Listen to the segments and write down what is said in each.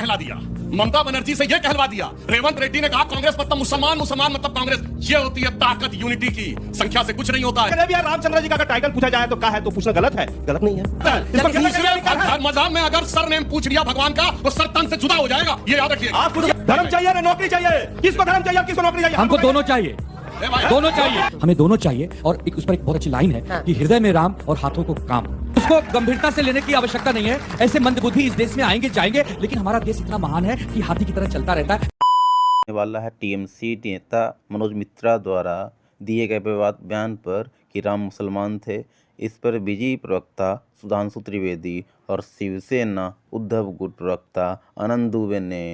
कहला दिया, ममता बनर्जी से यह कहलवा दिया, रेवंत रेड्डी ने कहा कांग्रेस मतलब मुसलमान, मुसलमान मतलब कांग्रेस। ये होती है ताकत यूनिटी की, संख्या से कुछ नहीं होता है। यार रामचंद्र जी का टाइटल पूछा जाए तो क्या है, तो पूछना गलत है? गलत नहीं है। दूसरे मजहब में अगर सर नेम पूछ लिया भगवान का तो सर तन से जुदा हो जाएगा, ये याद रखिए। आपको धर्म चाहिए ना नौकरी चाहिए? किसको धर्म चाहिए, किसको नौकरी चाहिए? हमको दोनों चाहिए, दोनों चाहिए, हमें दोनों चाहिए। और उस पर एक बहुत अच्छी लाइन है कि हृदय में राम और हाथों को काम। उसको गंभीरता से लेने की आवश्यकता नहीं है। ऐसे मंदबुद्धि इस देश में आएंगे जाएंगे, लेकिन हमारा देश इतना महान है कि हाथी की तरह चलता रहता है। वाला है टीएमसी नेता मनोज मित्रा द्वारा दिए गए विवाद बयान पर कि राम मुसलमान थे। इस पर बीजेपी प्रवक्ता सुधांशु त्रिवेदी और शिवसेना उद्धव गुट प्रवक्ता आनंद दुबे ने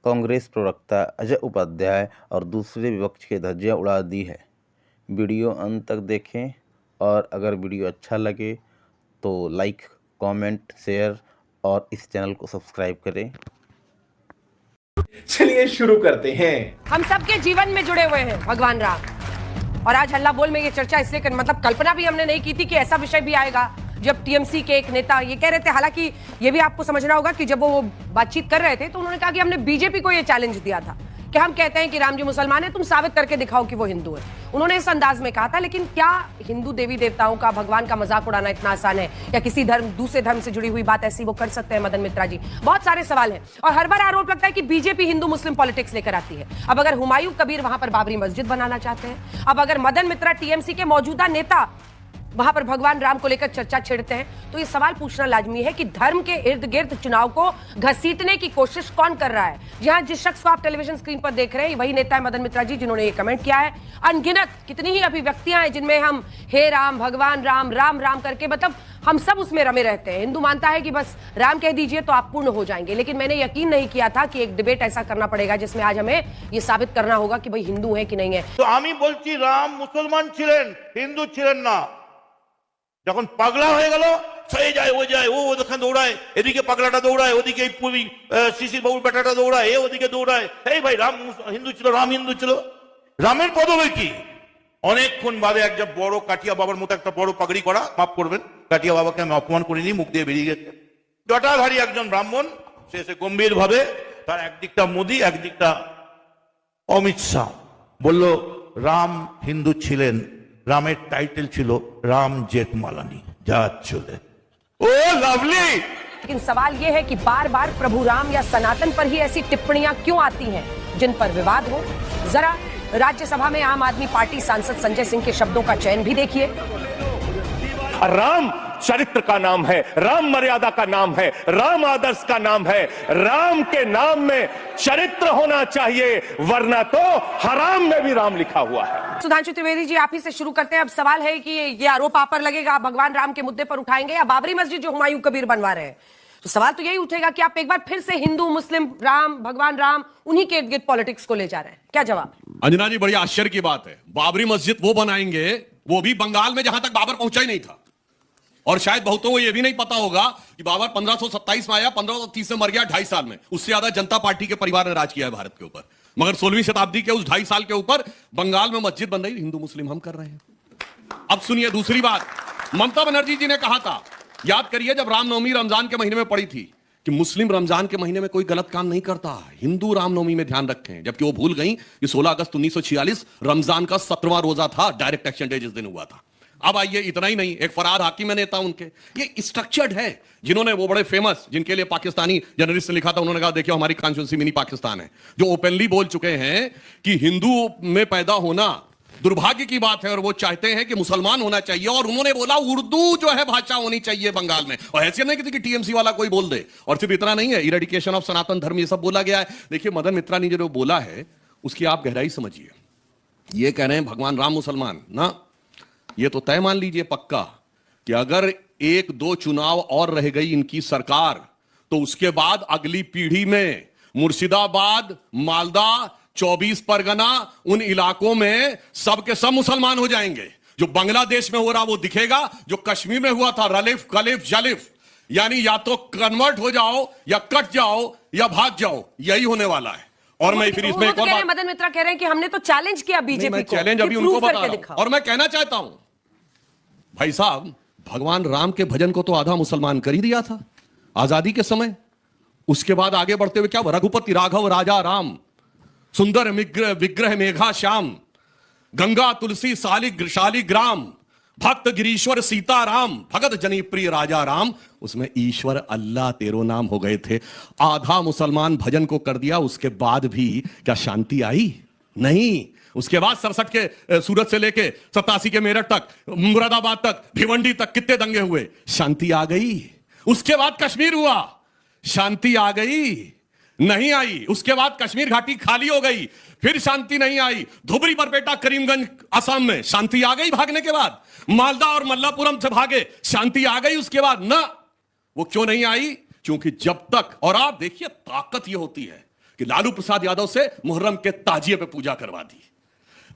कांग्रेस प्रवक्ता अजय उपाध्याय और दूसरे विपक्ष के धज्जियां उड़ा दी है। वीडियो अंत तक देखें और अगर वीडियो अच्छा लगे तो लाइक, कमेंट, शेयर और इस चैनल को सब्सक्राइब करें। चलिए शुरू करते हैं। हम सबके जीवन में जुड़े हुए हैं भगवान राम। और आज हल्ला बोल में ये चर्चा इसलिए मतलब कल्पना भी हमने नहीं की थी कि ऐसा विषय भी आएगा। जब टीएमसी के एक नेता ये कह रहे थे, हालांकि ये भी आपको समझना होगा कि जब वो बातचीत कर रहे थे तो उन्होंने कहा कि हमने बीजेपी को ये चैलेंज दिया था कि हम कहते हैं कि राम जी मुसलमान है, तुम साबित करके दिखाओ कि वो हिंदू है। उन्होंने इस अंदाज में कहा था। लेकिन क्या हिंदू देवी देवताओं का, भगवान का मजाक उड़ाना इतना आसान है? या किसी दूसरे धर्म से जुड़ी हुई बात ऐसी वो कर सकते हैं मदन मित्रा जी? बहुत सारे सवाल हैं और हर बार आरोप लगता है कि बीजेपी हिंदू मुस्लिम पॉलिटिक्स लेकर आती है। अब अगर हुमायूं कबीर वहां पर बाबरी मस्जिद बनाना चाहते हैं, अब अगर मदन मित्रा टीएमसी के मौजूदा नेता वहां पर भगवान राम को लेकर चर्चा छेड़ते हैं, तो ये सवाल पूछना लाजमी है कि धर्म के इर्द गिर्द चुनाव को घसीटने की कोशिश कौन कर रहा है? जहां जिस शख्स को आप टेलीविजन स्क्रीन पर देख रहे हैं वही नेता है मदन मित्रा जी, जिन्होंने ये कमेंट किया है। अनगिनत कितनी ही अभिव्यक्तियां हैं जिनमें हम हे राम, भगवान राम, राम राम करके मतलब हम सब उसमें रमे रहते हैं। हिंदू मानता है कि बस राम कह दीजिए तो आप पूर्ण हो जाएंगे। लेकिन मैंने यकीन नहीं किया था कि एक डिबेट ऐसा करना पड़ेगा जिसमें आज हमें ये साबित करना होगा कि भाई हिंदू है कि नहीं है। तो आमी बोलছি राम मुसलमान छिलेन, हिंदू छिलेन ना। যখন পাগলা হয়ে গেল, সয়ে যায় ও যায়, ও ওখানে দৌড়ায়, এদিকে পাগলাটা দৌড়ায়, ওদিকে পুরি শিশির বাবুর বেটাটা দৌড়ায়, এ ওদিকে দৌড়ায়। এই ভাই রাম হিন্দু ছিল, রাম হিন্দু ছিল। রামের পদবী কি? অনেকক্ষণ বাদে একটা বড় কাটিয়া বাবার মতো একটা বড় পাগড়ি করা, মাফ করবেন, কাটিয়া বাবাকে আমি অপমান করিনি, মুখ দিয়ে বেরিয়ে গেছে। জটাধারী একজন ব্রাহ্মণ, সে এসে গম্ভীর ভাবে তার একদিকটা মোদি একদিকটা অমিত শাহ বলল, রাম হিন্দু ছিলেন, রামের টাইটেল ছিল রাম জেঠমালানি, যা চলে। ও লাভলি। लेकिन सवाल यह है कि बार बार प्रभु राम या सनातन पर ही ऐसी टिप्पणियां क्यों आती हैं जिन पर विवाद हो? जरा राज्यसभा में आम आदमी पार्टी सांसद संजय सिंह के शब्दों का चयन भी देखिए। राम चरित्र का नाम है, राम मर्यादा का नाम है, राम आदर्श का नाम है। राम के नाम में चरित्र होना चाहिए, वरना तो हराम में भी राम लिखा हुआ है। सुधांशु त्रिवेदी जी, आप ही से शुरू करते हैं। अब सवाल है कि ये आरोप आप पर लगेगा, भगवान राम के मुद्दे पर उठाएंगे या बाबरी मस्जिद जो हुमायूं कबीर बनवा रहे हैं? तो सवाल तो यही उठेगा कि आप एक बार फिर से हिंदू मुस्लिम राम, भगवान राम, उन्हीं के इर्द गिर्द पॉलिटिक्स को ले जा रहे हैं। क्या जवाब? अंजना जी, बड़ी आश्चर्य की बात है, बाबरी मस्जिद वो बनाएंगे, वो भी बंगाल में जहां तक बाबर पहुंचा ही नहीं था। और शायद बहुतों को यह भी नहीं पता होगा कि बाबर 1527 में आया, 1530 में मर गया, 2.5 साल में। उससे ज्यादा जनता पार्टी के परिवार ने राज किया है भारत के ऊपर। मगर 16वीं शताब्दी के उस 2.5 साल के ऊपर बंगाल में मस्जिद बन रही, हिंदू मुस्लिम हम कर रहे हैं। अब सुनिए दूसरी बात, ममता बनर्जी जी ने कहा था, याद करिए जब रामनवमी रमजान के महीने में पड़ी थी, कि मुस्लिम रमजान के महीने में कोई गलत काम नहीं करता, हिंदू रामनवमी में ध्यान रखें। जबकि वो भूल गई कि 16 अगस्त 1946 रमजान का 17वां रोजा था, डायरेक्ट एक्शन डे जिस दिन हुआ था। अब आइए, इतना ही नहीं, एक फरार हाकिम है नेता उनके, ये स्ट्रक्चर्ड है, जिन्होंने वो बड़े फेमस, जिनके लिए पाकिस्तानी जर्नलिस्ट ने लिखा था, उन्होंने कहा देखिए हमारी कॉन्स्टिट्यूंसी मिनी पाकिस्तान है, जो ओपनली बोल चुके हैं कि हिंदू में पैदा होना दुर्भाग्य की बात है और वो चाहते हैं कि मुसलमान होना चाहिए। और उन्होंने बोला उर्दू जो है भाषा होनी चाहिए बंगाल में। और ऐसे नहीं कि टीएमसी वाला कोई बोल दे। और सिर्फ इतना नहीं है, इरेडिकेशन ऑफ सनातन धर्म, ये सब बोला गया है। देखिए मदन मित्रा ने जो बोला है उसकी आप गहराई समझिए। ये कह रहे हैं भगवान राम मुसलमान ना, ये तो तय मान लीजिए पक्का कि अगर 1-2 चुनाव और रह गई इनकी सरकार, तो उसके बाद अगली पीढ़ी में मुर्शिदाबाद, मालदा, 24 परगना, उन इलाकों में सबके सब मुसलमान हो जाएंगे। जो बांग्लादेश में हो रहा वो दिखेगा, जो कश्मीर में हुआ था रलिफ कलिफ जलिफ, यानी या तो कन्वर्ट हो जाओ या कट जाओ या भाग जाओ, यही होने वाला है। और मैं फिर इसमें एक और बात, मदन मित्रा कह रहे हैं कि हमने तो चैलेंज किया बीजेपी को, चैलेंज अभी उनको बता रहा हूं। और मैं कहना चाहता हूं भाई साहब, भगवान राम के भजन को तो आधा मुसलमान कर ही दिया था आजादी के समय। उसके बाद आगे बढ़ते हुए क्या हुआ? रघुपति राघव राजा राम, सुंदर विग्रह मेघा श्याम, गंगा तुलसी शालिग्राम, भक्त गिरीश्वर सीताराम, भगत जनी प्रिय राजा राम। उसमें ईश्वर अल्लाह तेरो नाम हो गए थे। आधा मुसलमान भजन को कर दिया, उसके बाद भी क्या शांति आई? नहीं। उसके बाद 67 के सूरत से लेके 87 के मेरठ तक, मुरादाबाद तक, भिवंडी तक कितने दंगे हुए, शांति आ गई। उसके बाद कश्मीर हुआ, शांति आ गई? नहीं आई। उसके बाद कश्मीर घाटी खाली हो गई, फिर शांति नहीं आई। धुबरी बरपेटा करीमगंज असम में शांति आ गई भागने के बाद। मालदा और मल्लापुरम से भागे, शांति आ गई उसके बाद? ना। वो क्यों नहीं आई? क्योंकि जब तक, और आप देखिए ताकत ये होती है कि लालू प्रसाद यादव से मुहर्रम के ताजिए पे पूजा करवा दी,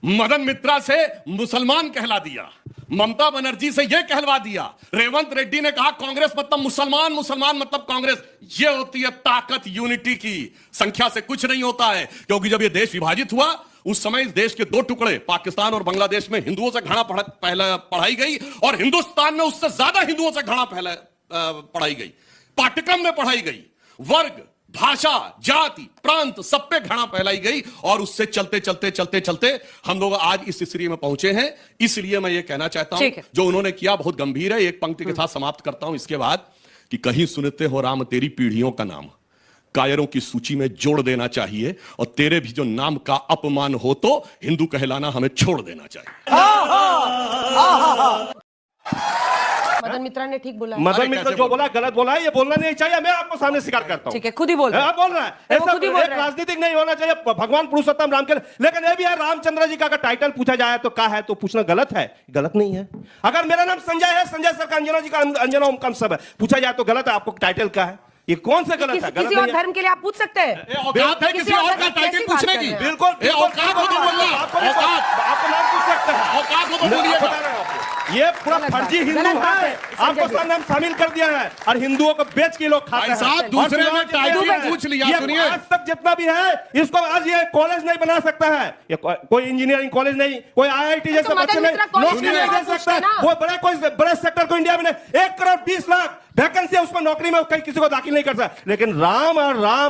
मदन मित्रा से मुसलमान कहला दिया, ममता बनर्जी से यह कहलवा दिया, रेवंत रेड्डी ने कहा कांग्रेस मतलब मुसलमान, मुसलमान मतलब कांग्रेस। यह होती है ताकत यूनिटी की। संख्या से कुछ नहीं होता है, क्योंकि जब यह देश विभाजित हुआ उस समय इस देश के दो टुकड़े, पाकिस्तान और बांग्लादेश में हिंदुओं से घृणा पढ़ाई गई, और हिंदुस्तान में उससे ज्यादा हिंदुओं से घृणा पढ़ाई गई, पाठ्यक्रम में पढ़ाई गई। वर्ग, भाषा, जाति, प्रांत, सब पे घृणा फैलाई गई, और उससे चलते चलते चलते चलते हम लोग आज इस स्थिति में पहुंचे हैं। इसलिए मैं ये कहना चाहता हूं, जो उन्होंने किया बहुत गंभीर है। एक पंक्ति के साथ समाप्त करता हूं इसके बाद, कि कहीं सुनते हो राम तेरी पीढ़ियों का नाम, कायरों की सूची में जोड़ देना चाहिए, और तेरे भी जो नाम का अपमान हो तो हिंदू कहलाना हमें छोड़ देना चाहिए। मदन मित्रा ने ठीक बोला है। मदन मित्र जो बोला गलत बोला है, ये बोलना नहीं चाहिए। मैं आपको सामने स्वीकार करता हूँ। ठीक है, खुद ही बोल रहा है। बोल रहा है ऐसा एक राजनीतिक नहीं होना चाहिए। भगवान पुरुषोत्तम राम के, लेकिन ये भी है रामचंद्र जी का अगर टाइटल पूछा जाए तो क्या है, तो पूछना गलत है? गलत नहीं है। अगर मेरा नाम संजय है, संजय सर का अंजना जी का अंजना ओम कम सब है, पूछा जाए तो गलत है। आपको टाइटल क्या है? ये कौन से गलत है? किसी और धर्म के लिए आप पूछ सकते हैं। औकात है किसी और का टाइटल पूछने की? बिल्कुल। औकात हो तो बोलिए, आपको नाम पूछ सकते हैं, औकात हो तो बोलिए। ये पूरा फर्जी हिंदू है, आपको सब नाम शामिल कर दिया है, और हिंदुओं को बेच के लोग खाते हैं। दूसरे में टाइटल पूछ लिया। सुनिए, आज तक जितना भी है, इसको आज ये कॉलेज नहीं बना सकता है, ये कोई इंजीनियरिंग कॉलेज नहीं, कोई IIT जैसे बच्चे नहीं नौकरी नहीं दे सकता। वो कोई बड़े सेक्टर को इंडिया में 1 करोड़ 20 लाख वैकेंसी है, उसमें नौकरी में कहीं किसी को दाखिल नहीं कर सकता। लेकिन राम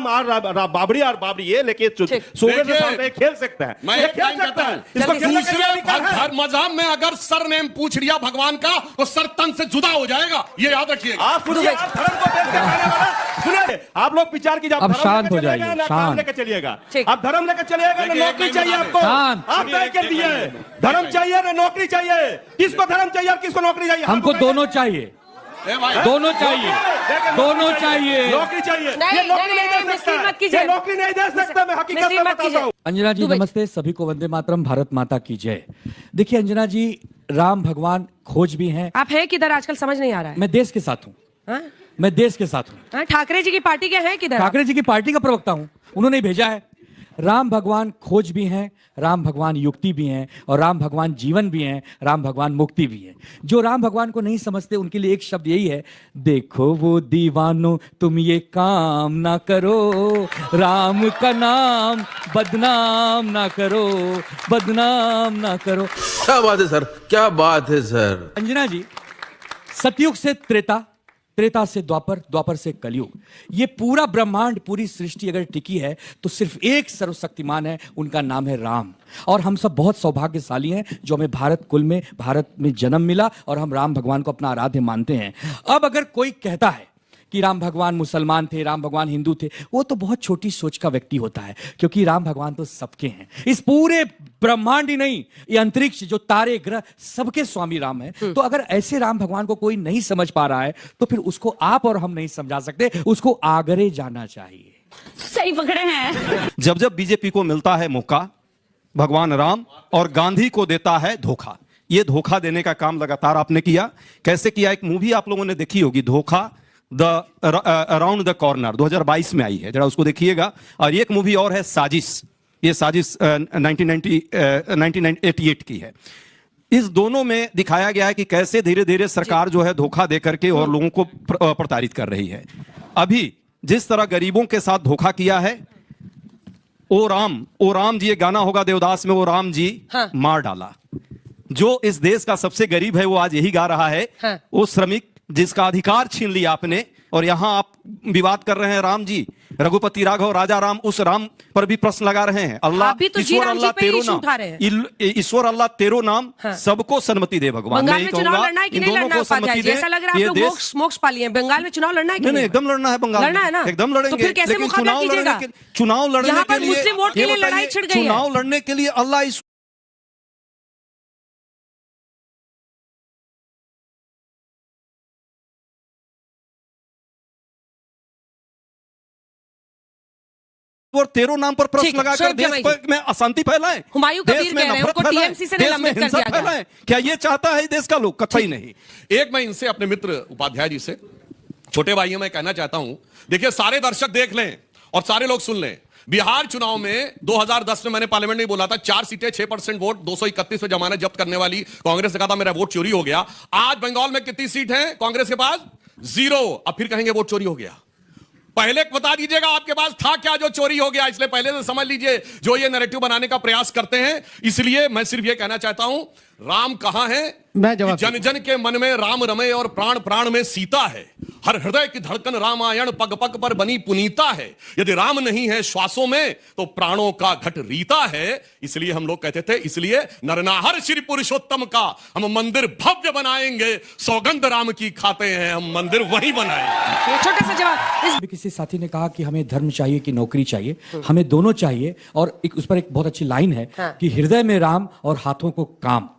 और बाबरी ये लेके सूर्य के साथ खेल सकता है, मैं खेल सकता है। इसको हर मजहब में अगर सरनेम पूछ लिया भगवान का तो सर तन से जुदा हो जाएगा, ये याद रखिएगा। आप सुनिए, आप धर्म को देख के खाने वाला, सुनिए, आप लोग विचार कीजिए। अब शांत हो जाइए, शांत लेके चलिएगा। आप धर्म लेके चलिएगा ना नौकरी चाहिए आपको? आप तय कर दिए, धर्म चाहिए ना नौकरी चाहिए? किसको धर्म चाहिए और किसको नौकरी चाहिए? हमको दोनों चाहिए, दोनों चाहिए, दोनों चाहिए। नौकरी चाहिए, ये नौकरी नहीं दे सकता, ये नौकरी नहीं दे सकता। मैं हकीकत में बताता हूं। अंजना जी नमस्ते, सभी को वंदे मातरम, भारत माता की जय। देखिए अंजना जी, राम भगवान खोज भी हैं। आप हैं किधर आजकल, समझ नहीं आ रहा है। मैं देश के साथ हूँ, मैं देश के साथ हूँ। ठाकरे जी की पार्टी के हैं किधर? ठाकरे जी की पार्टी का प्रवक्ता हूँ, उन्होंने ही भेजा है। राम भगवान खोज भी हैं, राम भगवान युक्ति भी हैं, और राम भगवान जीवन भी हैं, राम भगवान मुक्ति भी हैं। जो राम भगवान को नहीं समझते उनके लिए एक शब्द यही है, देखो वो दीवानो तुम ये काम ना करो, राम का नाम बदनाम ना करो, बदनाम ना करो। क्या बात है सर, क्या बात है सर। अंजना जी, सतयुग से त्रेता, त्रेता से द्वापर, द्वापर से कलयुग, ये पूरा ब्रह्मांड, पूरी सृष्टि अगर टिकी है तो सिर्फ एक सर्वशक्तिमान है, उनका नाम है राम। और हम सब बहुत सौभाग्यशाली हैं जो हमें भारत कुल में, भारत में जन्म मिला, और हम राम भगवान को अपना आराध्य मानते हैं। अब अगर कोई कहता है कि राम भगवान मुसलमान थे, राम भगवान हिंदू थे, वो तो बहुत छोटी सोच का व्यक्ति होता है, क्योंकि राम भगवान तो सबके हैं। इस पूरे ब्रह्मांड ही नहीं, ये अंतरिक्ष, जो तारे ग्रह, सबके स्वामी राम है। तो अगर ऐसे राम भगवान को कोई नहीं समझ पा रहा है तो फिर उसको आप और हम नहीं समझा सकते, उसको आगरे जाना चाहिए। सही पकड़े हैं। जब जब बीजेपी को मिलता है मौका, भगवान राम और गांधी को देता है धोखा। ये धोखा देने का काम लगातार आपने किया। कैसे किया? एक मूवी आप लोगों ने देखी होगी, धोखा अराउंड द कॉर्नर, 2022 में आई है, जरा उसको देखिएगा। और एक मूवी और है साजिश, ये साजिश 1988 की है। इस दोनों में दिखाया गया है कि कैसे धीरे धीरे सरकार जो है धोखा दे करके और लोगों को प्रताड़ित कर रही है। अभी जिस तरह गरीबों के साथ धोखा किया है, ओ राम जी, ये गाना होगा देवदास में, ओ राम जी मार डाला। जो इस देश का सबसे गरीब है वो आज यही गा रहा है, वो श्रमिक जिसका अधिकार छीन लिया आपने, और यहां आप विवाद कर रहे हैं राम जी, रघुपति राघव राजा राम, उस राम पर भी प्रश्न लगा रहे हैं। अल्लाह आप भी तो ईश्वर अल्लाह तेरो नाम, ईश्वर अल्लाह तेरो नाम सबको सन्मति दे भगवान। बंगाल में चुनाव लड़ना है कि नहीं लड़ना है उपाध्याय जी? ऐसा लग रहा है आप लोग मोक्ष पा लिए हैं। बंगाल में चुनाव लड़ना है कि नहीं? एकदम लड़ना है बंगाल, लड़ना है ना, एकदम लड़ेंगे। तो फिर कैसे मुकाबला कीजिएगा? चुनाव लड़ने यहाँ के पर लिए मुस्लिम वोट के लिए लड़ाई छिड़ गई है। चुनाव लड़ने के लिए अल्लाह और तेरो नाम पर प्रश्न लगाकर देश में अशांति फैलाएं, हुमायूं कबीर कह रहे हैं उनको टीएमसी से निलंबित कर दिया गया। क्या ये चाहता है देश का लोग? कतई नहीं। एक मैं इनसे, अपने मित्र उपाध्याय जी से, छोटे भाइयों में कहना चाहता हूं, देखिए सारे दर्शक देख लें और सारे लोग सुन लें। बिहार चुनाव में 2010 में मैंने पार्लियामेंट में बोला था 4 सीटें 6% वोट, 231 में जमानत जब्त करने वाली कांग्रेस ने कहा था मेरा वोट चोरी हो गया। आज बंगाल में कितनी सीट है कांग्रेस के पास? 0। अब फिर कहेंगे वोट चोरी हो गया। पहले बता दीजिएगा आपके पास था क्या जो चोरी हो गया? इसलिए पहले से समझ लीजिए जो ये नैरेटिव बनाने का प्रयास करते हैं। इसलिए मैं सिर्फ ये कहना चाहता हूं, राम कहां है? जन जन के मन में राम रमे और प्राण प्राण में सीता है। हर हृदय की धड़कन रामायण पग पग पर बनी पुनीता है। यदि राम नहीं है श्वासों में तो प्राणों का घट रीता है। इसलिए हम लोग कहते थे, इसलिए नरनाहर श्री पुरुषोत्तम का हम मंदिर भव्य बनाएंगे। सौगंध राम की खाते हैं हम, मंदिर वहीं बनाएंगे। छोटा सा जवाब। किसी साथी ने कहा कि हमें धर्म चाहिए कि नौकरी चाहिए, हमें दोनों चाहिए। और उस पर एक बहुत अच्छी लाइन है कि हृदय में राम और हाथों को काम।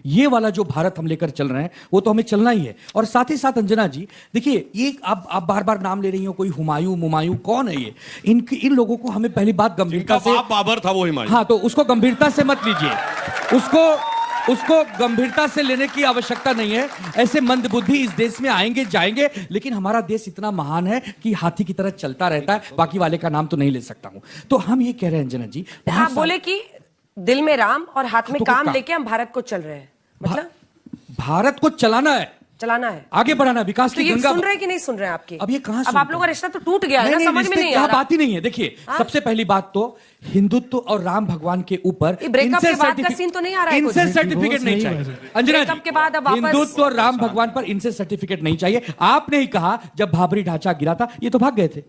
ये वाला जो भारत हम लेकर चल रहे हैं वो तो हमें चलना ही है। और साथ ही साथ अंजना जी देखिए, ये आप बार बार नाम ले रही हो, कोई हुमायूं मुमायूं, कौन है ये? इन लोगों को हमें पहली बात गंभीरता से, बाबर था वो हुमायूं। हाँ, तो उसको गंभीरता से मत लीजिए, उसको गंभीरता से लेने की आवश्यकता नहीं है। ऐसे मंदबुद्धि इस देश में आएंगे जाएंगे, लेकिन हमारा देश इतना महान है कि हाथी की तरह चलता रहता है। बाकी वाले का नाम तो नहीं ले सकता हूं। तो हम ये कह रहे हैं अंजना जी, आप बोले कि दिल में राम और हाथ में काम लेके हम भारत को चल रहे हैं, मतलब भारत को चलाना है, आगे बढ़ाना, विकास तो की ये गंगा। सुन रहे हैं कि नहीं सुन रहे हैं आपके? अब ये कहां? अब आप लोगों का रिश्ता तो टूट गया है ना, समझ में नहीं आ रहा। बात ही नहीं है। देखिए, सबसे पहली बात तो हिंदुत्व और राम भगवान के ऊपर ब्रेकअप के बाद का सीन तो नहीं आ रहा है? इनसे सर्टिफिकेट नहीं चाहिए अंजना जी। के बाद अब हिंदुत्व और राम भगवान पर इनसे सर्टिफिकेट नहीं चाहिए। आपने ही कहा जब भाबरी ढांचा गिरा था ये तो भाग गए थे।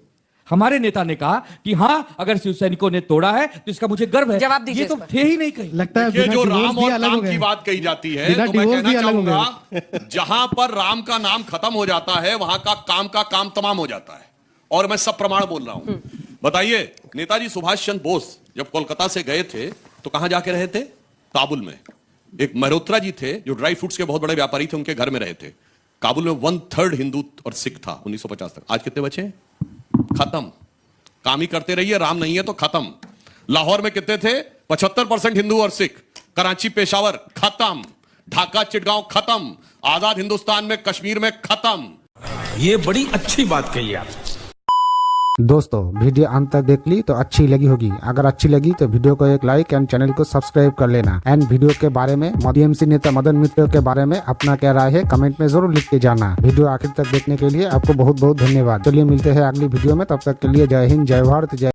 हमारे नेता ने कहा कि हाँ, अगर शिव सैनिकों ने तोड़ा है तो इसका मुझे गर्व है। जवाब दीजिए। ये तो थे ही नहीं कहीं। लगता है जो राम और काम की बात कही जाती है, तो मैं कहना चाहूंगा जहां पर राम का नाम खत्म हो जाता है वहां का काम तमाम हो जाता है। और मैं सब प्रमाण बोल रहा हूं। बताइए, नेताजी सुभाष चंद्र बोस जब कोलकाता से गए थे तो कहां जाके रहे थे? काबुल में। एक मल्होत्रा जी थे जो ड्राई फ्रूट्स के बहुत बड़े व्यापारी थे, उनके घर में रहे थे। काबुल में 1/3 हिंदू और सिख था 1950 तक। आज कितने बचे? खत्म। काम ही करते रहिए, राम नहीं है तो खत्म। लाहौर में कितने थे? 75% हिंदू और सिख। कराची पेशावर खत्म। ढाका चिटगांव खत्म। आजाद हिंदुस्तान में कश्मीर में खत्म। ये बड़ी अच्छी बात कही आप। दोस्तों, वीडियो अंत तक देख ली तो अच्छी लगी होगी। अगर अच्छी लगी तो वीडियो को एक लाइक एंड चैनल को सब्सक्राइब कर लेना। एंड वीडियो के बारे में, टीएमसी नेता मदन मित्र के बारे में अपना क्या राय है कमेंट में जरूर लिख के जाना। वीडियो आखिर तक देखने के लिए आपको बहुत बहुत धन्यवाद। चलिए मिलते हैं अगली वीडियो में, तब तक के लिए जय हिंद, जय भारत, जय।